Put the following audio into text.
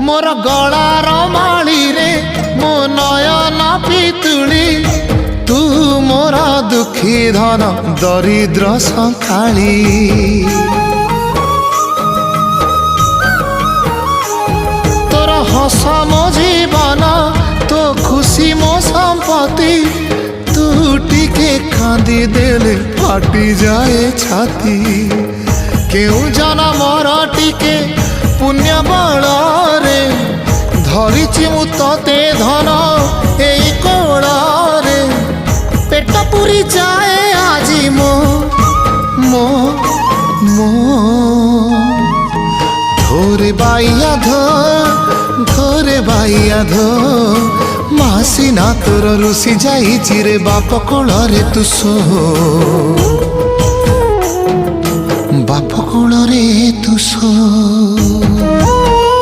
मोर गलार माली रे मो नयन पितुली तू मोर दुखी धन दरिद्र संखाली तोर हस मो जीवन तो खुशी मो संपत्ति तू टिके कांदी देले फाटी जाए छाती केउ जना मोर टिके पुण्य बल रे धरिछि मु तते धन एई कोल रे पेट पुरी जाए आजी मो मो मो धोरे बाइया धोरे बाइया धो मासी ना तोर रुसी जाई चिरे बाप कोल रे तू सो बाप कोल रे तू सो।